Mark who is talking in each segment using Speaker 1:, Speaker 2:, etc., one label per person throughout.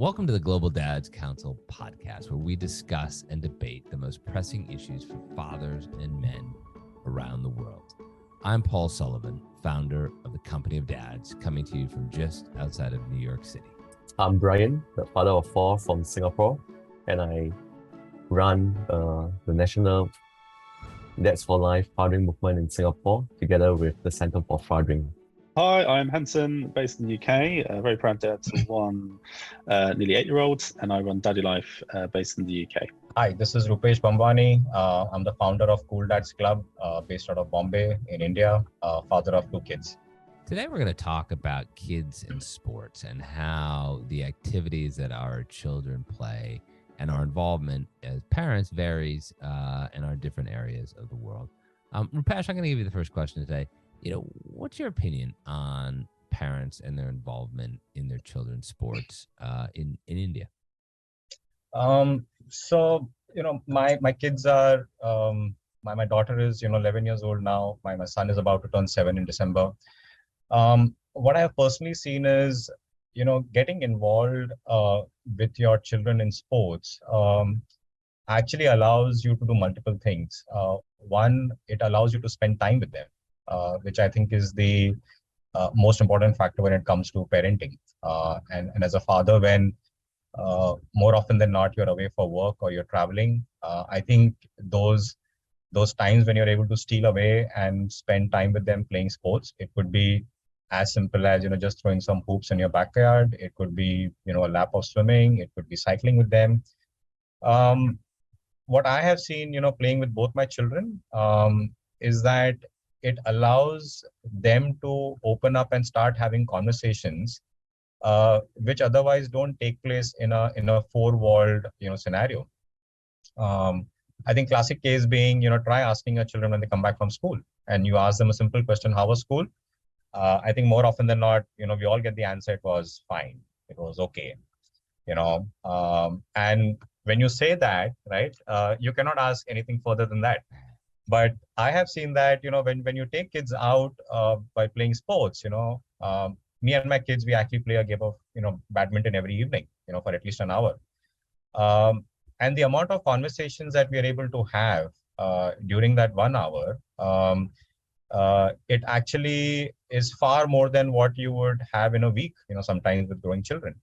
Speaker 1: Welcome to the Global Dads Council podcast, where we discuss and debate the most pressing issues for fathers and men around the world. I'm Paul Sullivan, founder of the Company of Dads, coming to you from just outside of New York City.
Speaker 2: I'm Brian, the father of four from Singapore, and I run the National Dads for Life fathering movement in Singapore, together with the Centre for Fathering.
Speaker 3: Hi, I'm Henson, based in the UK, very proud dad to one nearly 8-year-old, and I run Daddy Life based in the UK.
Speaker 4: Hi, this is Rupesh Bhambwani. I'm the founder of Cool Dads Club based out of Bombay in India, father of 2 kids.
Speaker 1: Today, we're going to talk about kids and sports and how the activities that our children play and our involvement as parents varies in our different areas of the world. Rupesh, I'm going to give you the first question today. What's your opinion on parents and their involvement in their children's sports in India?
Speaker 4: So, my kids are, my daughter is, 11 years old now. My son is about to turn 7 in December. What I have personally seen is, getting involved with your children in sports actually allows you to do multiple things. One, it allows you to spend time with them. Which I think is the most important factor when it comes to parenting. And as a father, when more often than not you're away for work or you're traveling, I think those times when you're able to steal away and spend time with them playing sports, it could be as simple as just throwing some hoops in your backyard. It could be a lap of swimming. It could be cycling with them. What I have seen playing with both my children is that it allows them to open up and start having conversations, which otherwise don't take place in a 4-walled scenario. I think classic case being try asking your children when they come back from school, and you ask them a simple question: how was school? I think more often than not, we all get the answer: it was fine, it was okay. And when you say that, right, you cannot ask anything further than that. But I have seen that, when you take kids out by playing sports, me and my kids, we actually play a game of, badminton every evening, for at least an hour. And the amount of conversations that we are able to have during that 1 hour, it actually is far more than what you would have in a week, sometimes with growing children.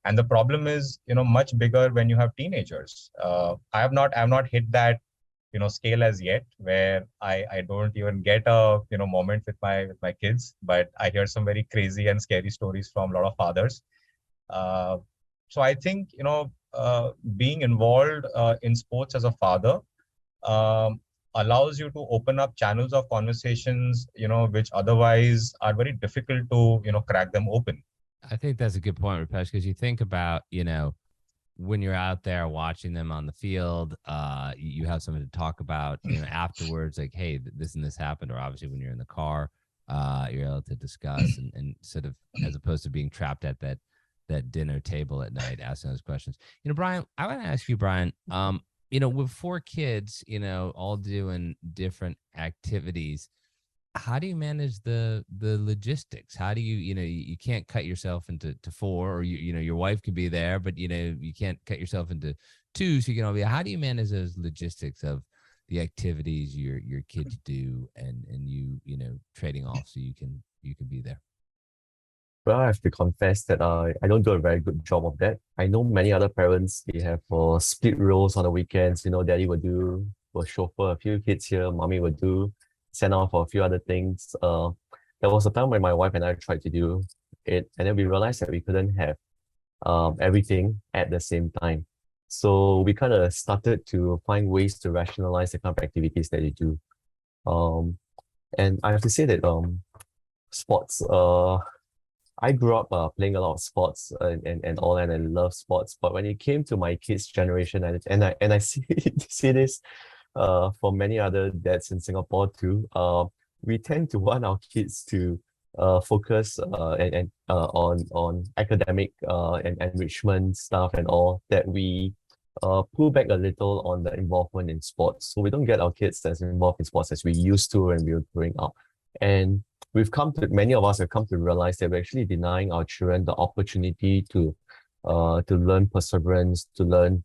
Speaker 4: And the problem is, much bigger when you have teenagers. I have not hit that scale as yet, where I don't even get a moment with my kids, but I hear some very crazy and scary stories from a lot of fathers. So I think being involved in sports as a father allows you to open up channels of conversations which otherwise are very difficult to crack them open.
Speaker 1: I think that's a good point, Rupesh, because you think about when you're out there watching them on the field, you have something to talk about, afterwards, like, hey, this and this happened. Or obviously when you're in the car, you're able to discuss and sort of, as opposed to being trapped at that dinner table at night, asking those questions. Brian, I want to ask you, Brian, with 4 kids, all doing different activities, how do you manage the logistics? How do you can't cut yourself into 4, or your wife could be there, but you can't cut yourself into 2, so you can all be. How do you manage those logistics of the activities your kids do and you trading off so you can be there?
Speaker 2: Well, I have to confess that I don't do a very good job of that. I know many other parents, they have split roles on the weekends. Daddy will chauffeur a few kids here, mommy will send off for a few other things. There was a time when my wife and I tried to do it, and then we realized that we couldn't have everything at the same time. So we kind of started to find ways to rationalize the kind of activities that you do. And I have to say that sports, I grew up playing a lot of sports and all, and I love sports. But when it came to my kids' generation, and I see this for many other dads in Singapore too, we tend to want our kids to focus on academic and enrichment stuff and all, that we pull back a little on the involvement in sports. So we don't get our kids as involved in sports as we used to when we were growing up. And many of us have come to realize that we're actually denying our children the opportunity to to learn perseverance, to learn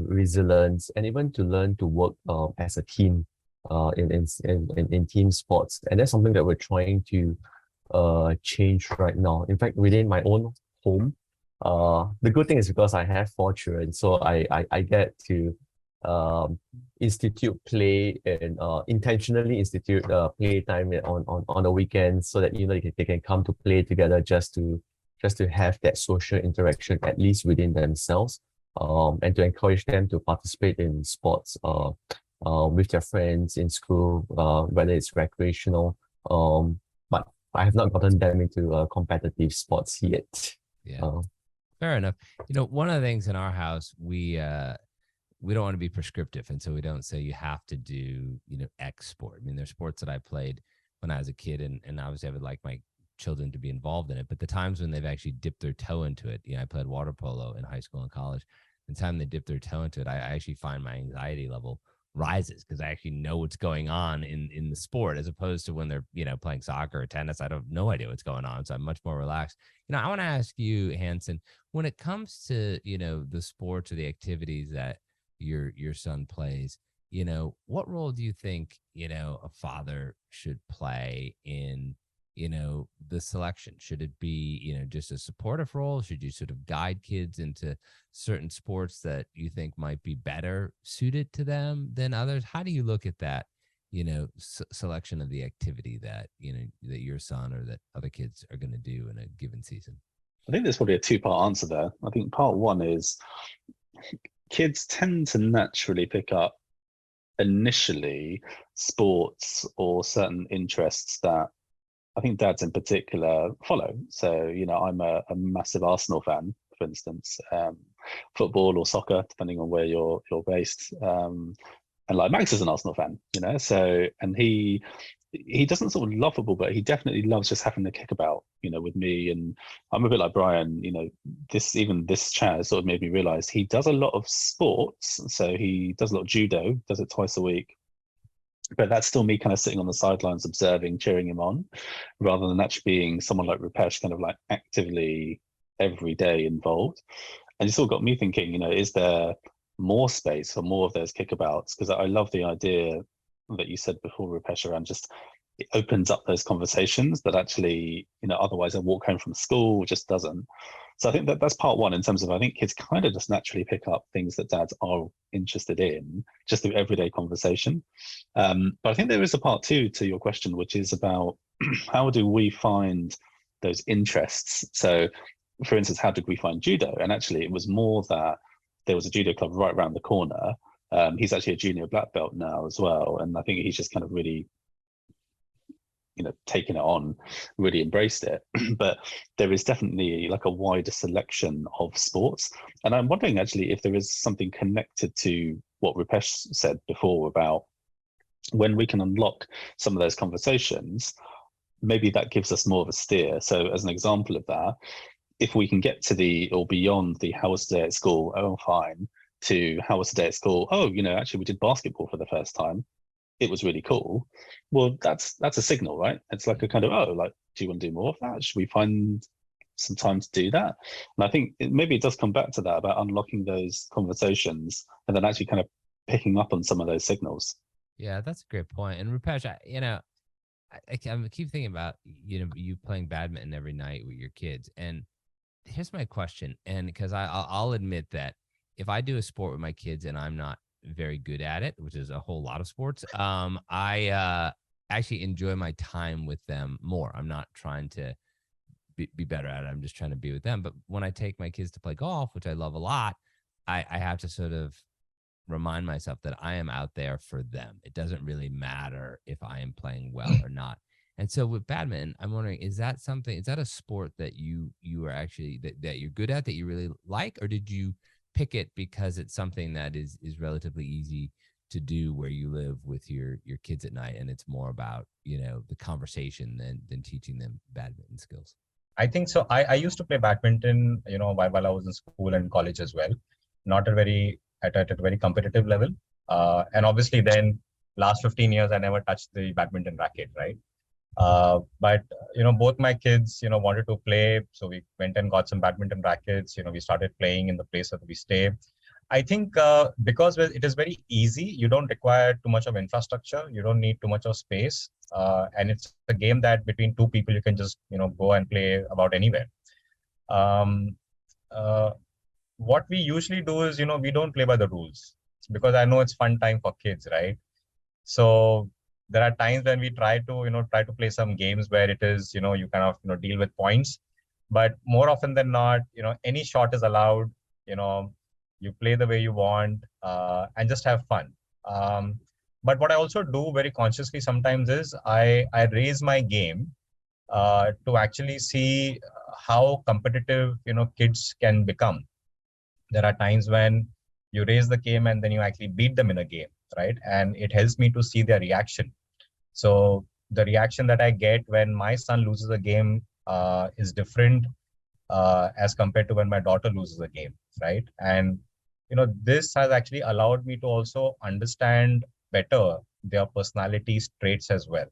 Speaker 2: resilience, and even to learn to work as a team in team sports. And that's something that we're trying to change right now. In fact, within my own home, the good thing is because I have 4 children, so I get to institute play and intentionally institute play time on the weekends, so that they can come to play together just to have that social interaction, at least within themselves, and to encourage them to participate in sports with their friends in school, whether it's recreational. But I have not gotten them into competitive sports yet.
Speaker 1: Yeah, fair enough. One of the things in our house, we don't want to be prescriptive, and so we don't say you have to do X sport. I mean, there's sports that I played when I was a kid, and obviously I would like my children to be involved in it, but the times when they've actually dipped their toe into it, I played water polo in high school and college. The time they dip their toe into it, I actually find my anxiety level rises, because I actually know what's going on in the sport, as opposed to when they're playing soccer or tennis. I have no idea what's going on, so I'm much more relaxed. I want to ask you, Hanson, when it comes to the sports or the activities that your son plays, what role do you think a father should play in the selection? Should it be just a supportive role? Should you sort of guide kids into certain sports that you think might be better suited to them than others? How do you look at that selection of the activity that that your son or that other kids are going to do in a given season?
Speaker 3: I think there's probably a 2-part answer there. I think part one is kids tend to naturally pick up initially sports or certain interests that I think dads in particular follow. So, I'm a massive Arsenal fan, for instance, football or soccer, depending on where you're based. And like Max is an Arsenal fan, so, and he doesn't sort of love football, but he definitely loves just having the kickabout, with me. And I'm a bit like Brian, this chat has sort of made me realize he does a lot of sports. So he does a lot of judo, does it twice a week. But that's still me kind of sitting on the sidelines, observing, cheering him on, rather than actually being someone like Rupesh, kind of like actively every day involved. And it's all got me thinking, is there more space for more of those kickabouts? Because I love the idea that you said before, Rupesh, around just it opens up those conversations that actually, otherwise a walk home from school just doesn't. So I think that's part one, in terms of, I think kids kind of just naturally pick up things that dads are interested in just through everyday conversation. But I think there is a part two to your question, which is about how do we find those interests? So for instance, how did we find judo? And actually it was more that there was a judo club right around the corner. He's actually a junior black belt now as well. And I think he's just kind of really, taken it on, really embraced it. But there is definitely like a wider selection of sports. And I'm wondering actually if there is something connected to what Rupesh said before about when we can unlock some of those conversations, maybe that gives us more of a steer. So as an example of that, if we can get to the, or beyond the how was today at school, oh fine, to how was today at school, oh, actually we did basketball for the first time, it was really cool. Well, that's a signal, right? It's like a kind of, oh, like, do you want to do more of that? Should we find some time to do that? And I think maybe it does come back to that, about unlocking those conversations and then actually kind of picking up on some of those signals.
Speaker 1: Yeah, that's a great point. And Rupesh, I keep thinking about, you playing badminton every night with your kids. And here's my question. And because I'll admit that if I do a sport with my kids and I'm not very good at it, which is a whole lot of sports, I actually enjoy my time with them more. I'm not trying to be better at it. I'm just trying to be with them. But when I take my kids to play golf, which I love a lot, I have to sort of remind myself that I am out there for them. It doesn't really matter if I am playing well or not. And so with badminton, I'm wondering, is that a sport that you are actually, that you're good at, that you really like, or did you pick it because it's something that is relatively easy to do where you live with your kids at night, and it's more about, the conversation than teaching them badminton skills?
Speaker 4: I think so. I used to play badminton, while I was in school and college as well, not at a very competitive level. And obviously then last 15 years, I never touched the badminton racket, right? But both my kids wanted to play, so we went and got some badminton rackets. We started playing in the place that we stay. I think because it is very easy, you don't require too much of infrastructure, you don't need too much of space, and it's a game that between two people you can just go and play about anywhere. um, uh, what we usually do is we don't play by the rules, because I know it's fun time for kids, right? So there are times when we try to play some games where it is you kind of deal with points, but more often than not any shot is allowed. You play the way you want, and just have fun. But what I also do very consciously sometimes is I raise my game to actually see how competitive kids can become. There are times when you raise the game and then you actually beat them in a game, right? And it helps me to see their reaction. So the reaction that I get when my son loses a game is different as compared to when my daughter loses a game, right? And this has actually allowed me to also understand better their personality traits as well.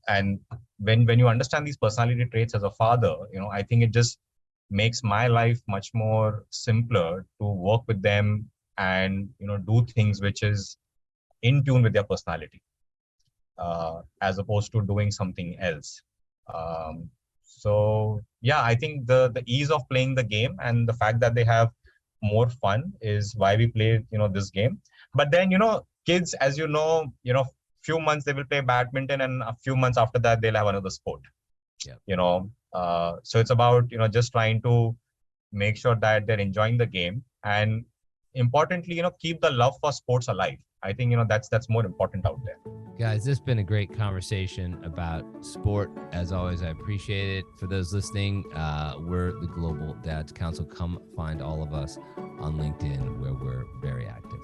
Speaker 4: And when you understand these personality traits as a father, I think it just makes my life much more simpler to work with them and do things which is in tune with their personality, as opposed to doing something else. So yeah, I think the ease of playing the game and the fact that they have more fun is why we play this game. But then kids, as few months they will play badminton, and a few months after that they'll have another sport.
Speaker 1: Yeah.
Speaker 4: So it's about just trying to make sure that they're enjoying the game, and importantly keep the love for sports alive. I think that's more important out there.
Speaker 1: Guys, this has been a great conversation about sport. As always, I appreciate it. For those listening, we're the Global Dads Council. Come find all of us on LinkedIn, where we're very active.